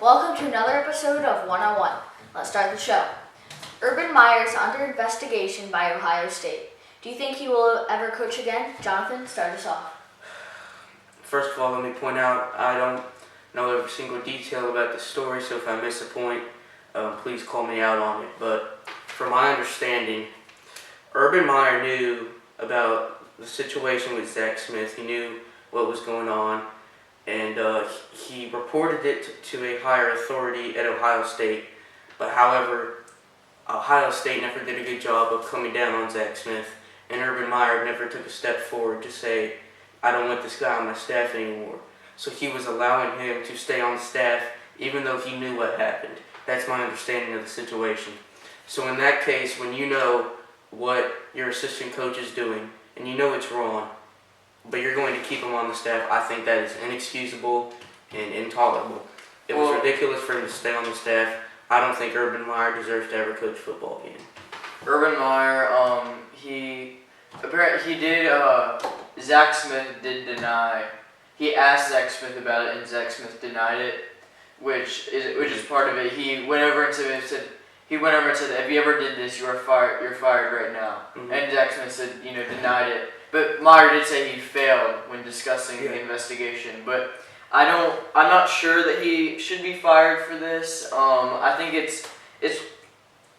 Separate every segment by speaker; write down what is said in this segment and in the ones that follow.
Speaker 1: Welcome to another episode of 101. Let's start the show. Urban Meyer is under investigation by Ohio State. Do you think he will ever coach again? Jonathan, start us off.
Speaker 2: First of all, let me point out I don't know every single detail about the story, so if I miss a point, please call me out on it. But from my understanding, Urban Meyer knew about the situation with Zach Smith. He knew what was going on, and he reported it to a higher authority at Ohio State. But however, Ohio State never did a good job of coming down on Zach Smith, and Urban Meyer never took a step forward to say, I don't want this guy on my staff anymore. So he was allowing him to stay on the staff even though he knew what happened. That's my understanding of the situation. So in that case, when you know what your assistant coach is doing and you know it's wrong, but you're going to keep him on the staff, I think that is inexcusable and intolerable. It was ridiculous for him to stay on the staff. I don't think Urban Meyer deserves to ever coach football again.
Speaker 3: Urban Meyer, Zach Smith did deny. He asked Zach Smith about it, and Zach Smith denied it, which is part of it. He went over and said, if you ever did this, you're fired right now. Mm-hmm. And Zach Smith said, denied it. But Meyer did say he failed when discussing the investigation. But I'm not sure that he should be fired for this. I think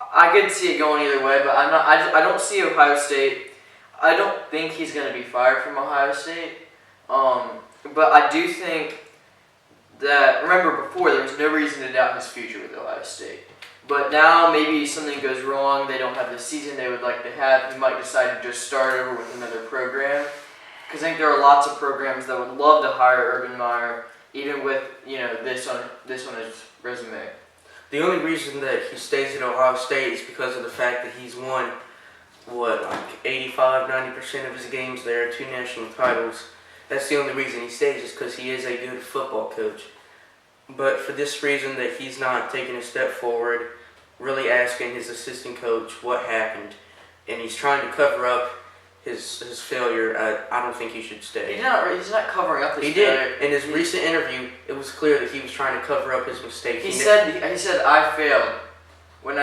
Speaker 3: I could see it going either way, but I don't see Ohio State. I don't think he's going to be fired from Ohio State. But I do think that, remember before, there was no reason to doubt his future with Ohio State. But now maybe something goes wrong, they don't have the season they would like to have, he might decide to just start over with another program. Because I think there are lots of programs that would love to hire Urban Meyer, even with this on his resume.
Speaker 2: The only reason that he stays at Ohio State is because of the fact that he's won, 85-90% of his games there, 2 national titles. That's the only reason he stays, is because he is a good football coach. But for this reason that he's not taking a step forward, really asking his assistant coach what happened, and he's trying to cover up his failure, I don't think he should stay.
Speaker 3: He's not covering up his
Speaker 2: failure. He did. In his recent interview, it was clear that he was trying to cover up his mistake.
Speaker 3: He said I failed when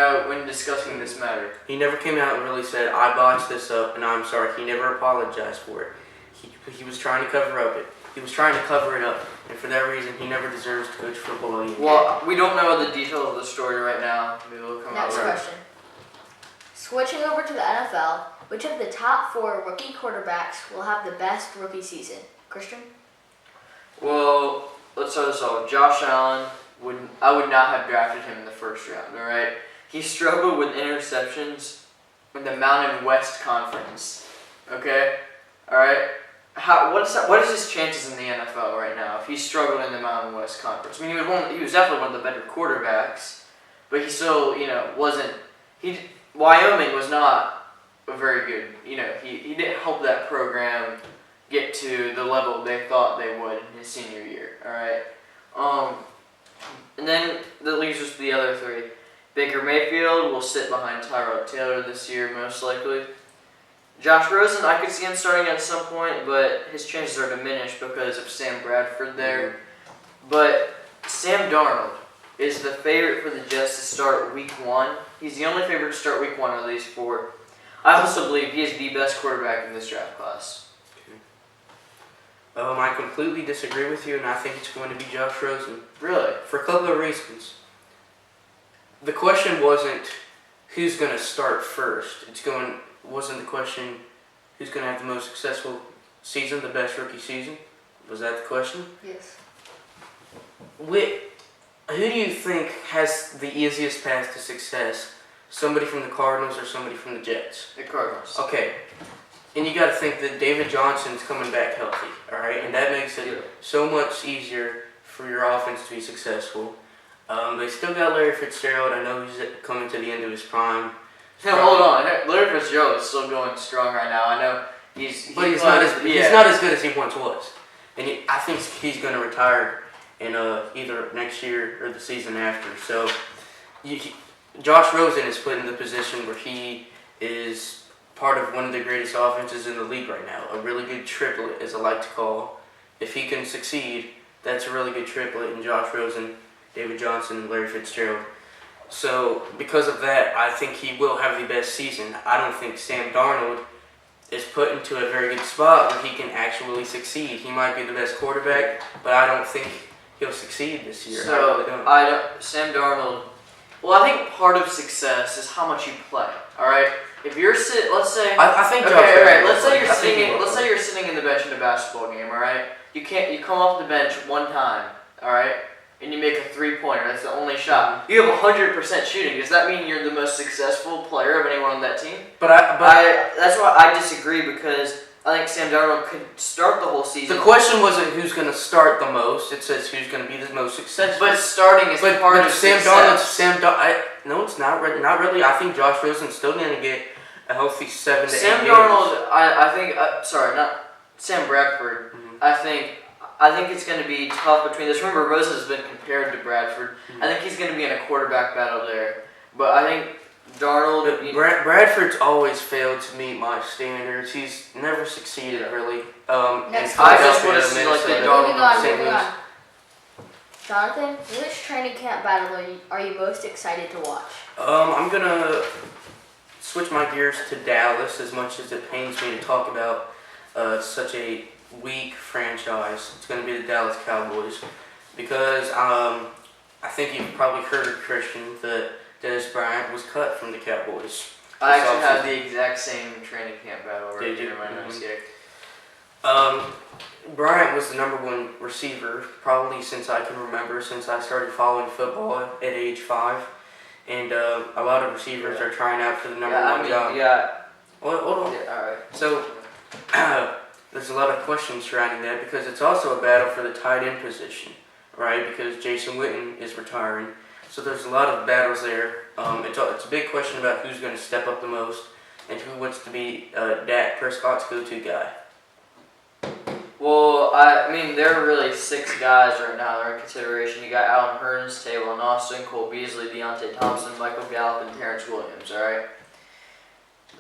Speaker 3: discussing this matter.
Speaker 2: He never came out and really said, I botched this up and I'm sorry. He never apologized for it. He was trying to cover up it. He was trying to cover it up, and for that reason, he never deserves to coach football anymore.
Speaker 3: Well, we don't know the details of the story right now. Maybe it'll come out.
Speaker 1: Next question. Switching over to the NFL, which of the top 4 rookie quarterbacks will have the best rookie season? Christian?
Speaker 3: Well, let's start this off. Josh Allen, I would not have drafted him in the first round, all right? He struggled with interceptions in the Mountain West Conference, okay? All right? What is his chances in the NFL right now if he's struggling in the Mountain West Conference? I mean, he was definitely one of the better quarterbacks, but he still, wasn't. Wyoming was not a very good. He didn't help that program get to the level they thought they would in his senior year. All right, and then that leaves us the other 3. Baker Mayfield will sit behind Tyrod Taylor this year, most likely. Josh Rosen, I could see him starting at some point, but his chances are diminished because of Sam Bradford there. But Sam Darnold is the favorite for the Jets to start Week 1. He's the only favorite to start Week 1 of these 4. I also believe he is the best quarterback in this draft class.
Speaker 2: I completely disagree with you, and I think it's going to be Josh Rosen.
Speaker 3: Really?
Speaker 2: For a couple of reasons. The question wasn't who's going to start first. Wasn't the question who's going to have the most successful season, the best rookie season? Was that the question?
Speaker 1: Yes.
Speaker 2: Who do you think has the easiest path to success? Somebody from the Cardinals or somebody from the Jets?
Speaker 3: The Cardinals.
Speaker 2: Okay. And you got to think that David Johnson's coming back healthy, all right? And that makes it so much easier for your offense to be successul. They still got Larry Fitzgerald. I know he's coming to the end of his prime.
Speaker 3: No, hold on. Larry Fitzgerald is still going strong right now. I know he's not
Speaker 2: as good as he once was, and I think he's going to retire in either next year or the season after. So, Josh Rosen is put in the position where he is part of one of the greatest offenses in the league right now. A really good triplet, as I like to call. If he can succeed, that's a really good triplet, and Josh Rosen David Johnson, and Larry Fitzgerald. So because of that, I think he will have the best season. I don't think Sam Darnold is put into a very good spot where he can actually succeed. He might be the best quarterback, but I don't think he'll succeed this year.
Speaker 3: So
Speaker 2: I really don't.
Speaker 3: Sam Darnold. Well, I think part of success is how much you play. All right. If you're let's say.
Speaker 2: I think.
Speaker 3: Okay,
Speaker 2: Josh
Speaker 3: all right.
Speaker 2: Allen
Speaker 3: Let's say
Speaker 2: will
Speaker 3: you're
Speaker 2: play. I think he
Speaker 3: sitting.
Speaker 2: will
Speaker 3: Let's
Speaker 2: play.
Speaker 3: say you're sitting in the bench in a basketball game. All right. You come off the bench one time. All right. And you make a 3-pointer. That's the only shot. You have 100% shooting. Does that mean you're the most successful player of anyone on that team?
Speaker 2: But
Speaker 3: That's why I disagree, because I think Sam Darnold could start the whole season.
Speaker 2: the question wasn't who's going to start the most. It says who's going to be the most successful.
Speaker 3: But starting is part of
Speaker 2: Sam
Speaker 3: success.
Speaker 2: Darnold. No, it's not. Not really. I think Josh Rosen's still going to get a healthy 7 to 8
Speaker 3: Sam
Speaker 2: games.
Speaker 3: Darnold, I think. Sorry, not Sam Bradford.
Speaker 2: Mhm.
Speaker 3: I think it's going to be tough between this. Remember, Rosen has been compared to Bradford. I think he's going to be in a quarterback battle there. But I think Darnold.
Speaker 2: Bradford's always failed to meet my standards. He's never succeeded really.
Speaker 1: Next
Speaker 3: I
Speaker 1: question.
Speaker 3: just would have selected Darnold.
Speaker 1: Moving on,
Speaker 2: St.
Speaker 1: moving
Speaker 2: Louis.
Speaker 1: on. Jonathan, which training camp battle are you most excited to watch?
Speaker 2: I'm gonna switch my gears to Dallas, as much as it pains me to talk about such a weak franchise. It's gonna be the Dallas Cowboys, because I think you've probably heard, Christian, that Dennis Bryant was cut from the Cowboys.
Speaker 3: I actually have the exact same training camp battle right
Speaker 2: Did you?
Speaker 3: here in my notes.
Speaker 2: Bryant was the #1 receiver probably since I can remember, since I started following football at age 5, and a lot of receivers are trying out for the number one job. Hold on.
Speaker 3: Yeah, all right.
Speaker 2: So there's a lot of questions surrounding that, because it's also a battle for the tight end position, right? Because Jason Witten is retiring, so there's a lot of battles there. It's a big question about who's going to step up the most and who wants to be Dak Prescott's go-to guy.
Speaker 3: Well, I mean, there are really 6 guys right now that are in consideration. You got Alan Hearns, Taylor Austin, Cole Beasley, Deontay Thompson, Michael Gallup, and Terrence Williams. All right.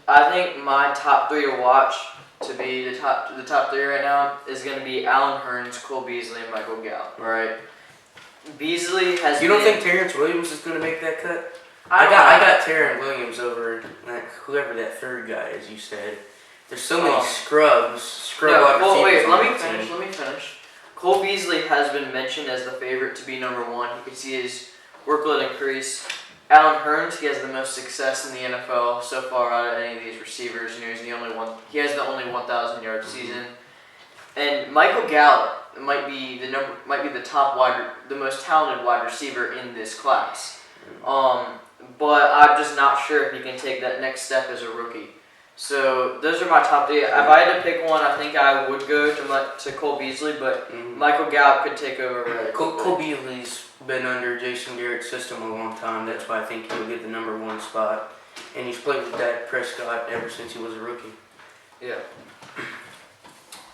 Speaker 3: I think my top 3 to watch, to be the top 3 right now, is going to be Alan Hearns, Cole Beasley, and Michael Gallup. All right. Beasley has.
Speaker 2: You don't think Terrence Williams is going to make that cut?
Speaker 3: I
Speaker 2: I got Terrence Williams over whoever that third guy is. You said there's so many scrub wide
Speaker 3: well, wait.
Speaker 2: receivers
Speaker 3: Let
Speaker 2: on
Speaker 3: me
Speaker 2: that
Speaker 3: finish.
Speaker 2: team.
Speaker 3: Let me finish. Cole Beasley has been mentioned as the favorite to be #1. You can see his workload increase. Alan Hearns, he has the most success in the NFL so far out of any of these receivers. You know, he's the only one. He has the only 1,000-yard season. And Michael Gallup might be the most talented wide receiver in this class. But I'm just not sure if he can take that next step as a rookie. So those are my top 3. If I had to pick one, I think I would go to Cole Beasley, but Michael Gallup could take over really quickly.
Speaker 2: Cole Beasley's been under Jason Garrett's system a long time. That's why I think he'll get the #1 spot. And he's played with Dak Prescott ever since he was a rookie.
Speaker 3: Yeah.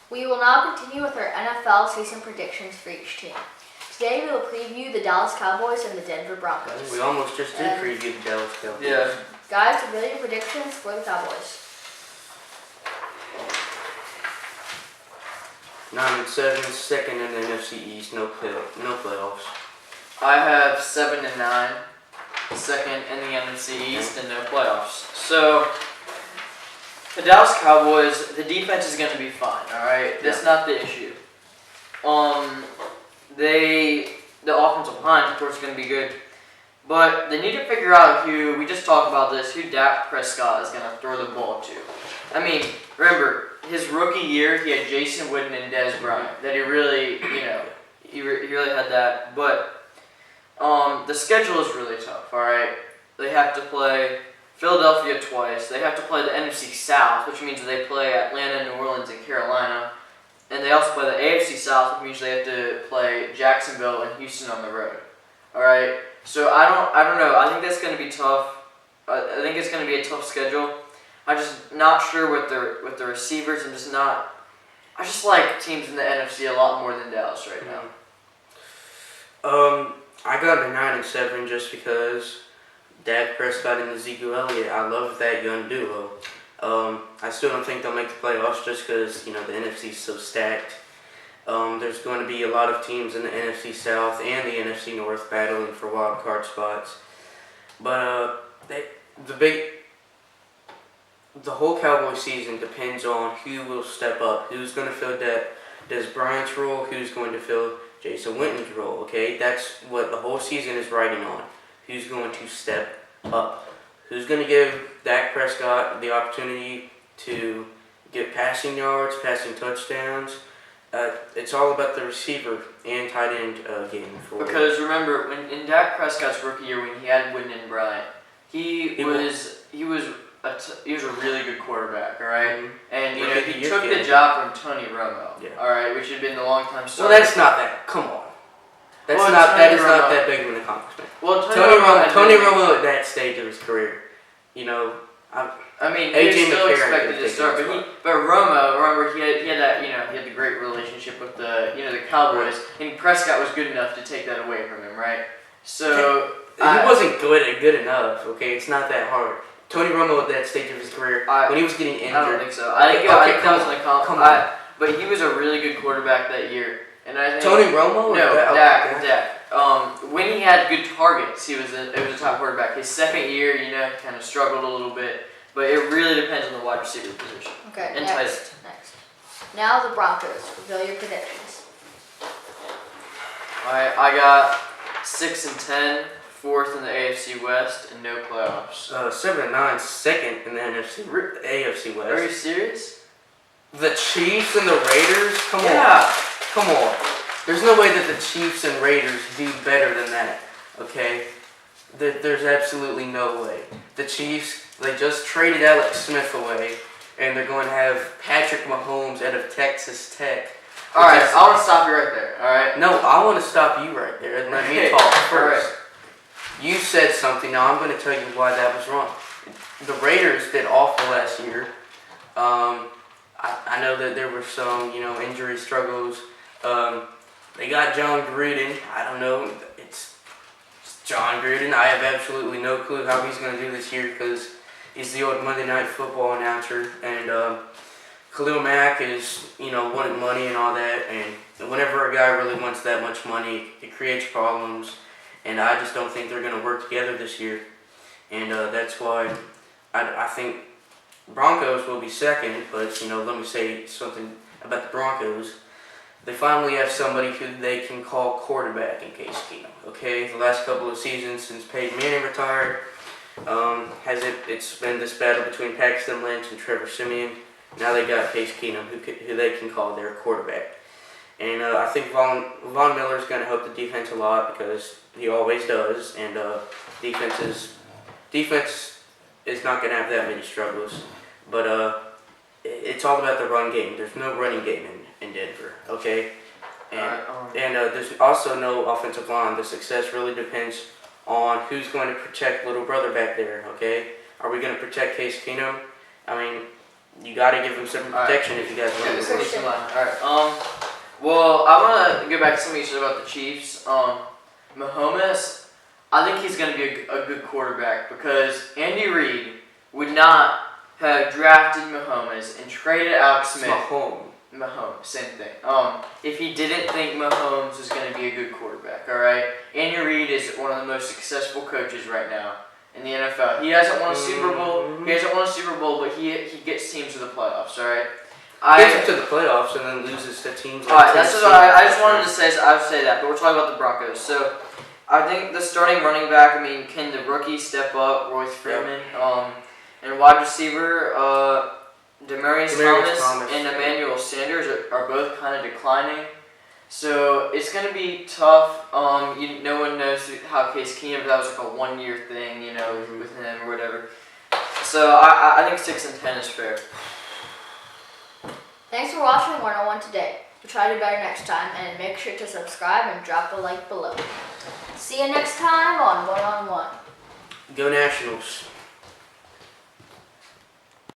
Speaker 1: We will now continue with our NFL season predictions for each team. Today we will preview the Dallas Cowboys and the Denver Broncos.
Speaker 2: We almost just did preview the Dallas Cowboys.
Speaker 3: Yeah.
Speaker 1: Guys, what are your predictions for the Cowboys?
Speaker 2: 9-7, second in the NFC East, no playoffs.
Speaker 3: I have 7-9, second in the NFC East, and no playoffs. So, the Dallas Cowboys, the defense is going to be fine, all right? That's not the issue. The offensive line, of course, is going to be good. But they need to figure out we just talked about this, who Dak Prescott is going to throw the ball to. I mean, remember, his rookie year, he had Jason Witten and Dez Bryant. That he really, he really had that. But the schedule is really tough, all right? They have to play Philadelphia twice. They have to play the NFC South, which means they play Atlanta, New Orleans, and Carolina. And they also play the AFC South, which means they have to play Jacksonville and Houston on the road. All right? So I don't know. I think that's going to be tough. I think it's going to be a tough schedule. I'm just not sure with the receivers. I just like teams in the NFC a lot more than Dallas right now.
Speaker 2: I got a 9-7 just because Dak Prescott and Ezekiel Elliott. I love that young duo. I still don't think they'll make the playoffs just because the NFC is so stacked. There's going to be a lot of teams in the NFC South and the NFC North battling for wild card spots. But the whole Cowboy season depends on who will step up, who's going to fill Des Bryant's role, who's going to fill Jason Witten's role. Okay, that's what the whole season is riding on. Who's going to step up? Who's going to give Dak Prescott the opportunity to get passing yards, passing touchdowns? It's all about the receiver and tight end game.
Speaker 3: Because remember, in Dak Prescott's rookie year, when he had Witten and Bryant, he was a really good quarterback. All right, and he took the job from Tony Romo.
Speaker 2: Yeah.
Speaker 3: All right, which had been the long-time starter.
Speaker 2: Well, that's not that. Come on. That is not that big of an accomplishment.
Speaker 3: Well,
Speaker 2: Tony Romo at that stage of his career, he was
Speaker 3: still expected to start, but Romo, remember he had that he had the great relationship with the Cowboys, and Prescott was good enough to take that away from him, right? So
Speaker 2: he wasn't good enough. Okay, it's not that hard. Tony Romo at that stage of his career, when he was getting injured,
Speaker 3: I don't think so. I think come on. But he was a really good quarterback that year, and I think
Speaker 2: Tony Romo.
Speaker 3: Dak. When he had good targets, it was a top quarterback. His second year, kind of struggled a little bit. But it really depends on the wide receiver position.
Speaker 1: Okay,
Speaker 3: and
Speaker 1: next. Now the Broncos. Reveal your predictions.
Speaker 3: Alright, I got 6-10, fourth in the AFC West, and no playoffs.
Speaker 2: 7-9, second in the AFC West.
Speaker 3: Are you serious?
Speaker 2: The Chiefs and the Raiders? Come on. There's no way that the Chiefs and Raiders do better than that. Okay? There's absolutely no way. The Chiefs, they just traded Alex Smith away, and they're going to have Patrick Mahomes out of Texas Tech.
Speaker 3: Alright, I want to stop you right there, alright?
Speaker 2: No, I want to stop you right there and let me talk first. Right. You said something, now I'm going to tell you why that was wrong. The Raiders did awful last year. I know that there were some, injury struggles. They got John Gruden. I don't know. It's John Gruden. I have absolutely no clue how he's going to do this year because he's the old Monday Night Football announcer. And Khalil Mack is, wanting money and all that. And whenever a guy really wants that much money, it creates problems. And I just don't think they're going to work together this year. And that's why I think Broncos will be second. But, let me say something about the Broncos. They finally have somebody who they can call quarterback in Case Keenum. Okay, the last couple of seasons since Peyton Manning retired, it's been this battle between Paxton Lynch and Trevor Siemian. Now they got Case Keenum, who they can call their quarterback. And I think Von Miller's going to help the defense a lot because he always does. And defense is not going to have that many struggles. But it's all about the run game. There's no running game in Denver, okay? And there's also no offensive line. The success really depends on who's going to protect little brother back there, okay? Are we going to protect Case Keenum? I mean, you got to give him some protection if you guys want to lose.
Speaker 3: Alright, well, I want to go back to something you said about the Chiefs. Mahomes, I think he's going to be a good quarterback because Andy Reid would not have drafted Mahomes and traded Alex Smith. Mahomes, same thing. If he didn't think Mahomes was going to be a good quarterback, all right? Andy Reid is one of the most successful coaches right now in the NFL. He hasn't won a Super Bowl. But he gets teams to the playoffs, all right?
Speaker 2: Gets them to the playoffs and then loses to teams.
Speaker 3: All right, that's what I just wanted to say. I would say that, but we're talking about the Broncos. So I think the starting running back. Can the rookie step up? Royce Freeman. And wide receiver, Demaryius Thomas and Emmanuel Sanders are both kind of declining. So it's going to be tough. No one knows how Case Keenum, that was like a 1-year thing, with him or whatever. So I think 6-10 is fair.
Speaker 1: Thanks for watching 101 today. We'll try to do better next time, and make sure to subscribe and drop a like below. See you next time on 1-on-1.
Speaker 2: Go Nationals.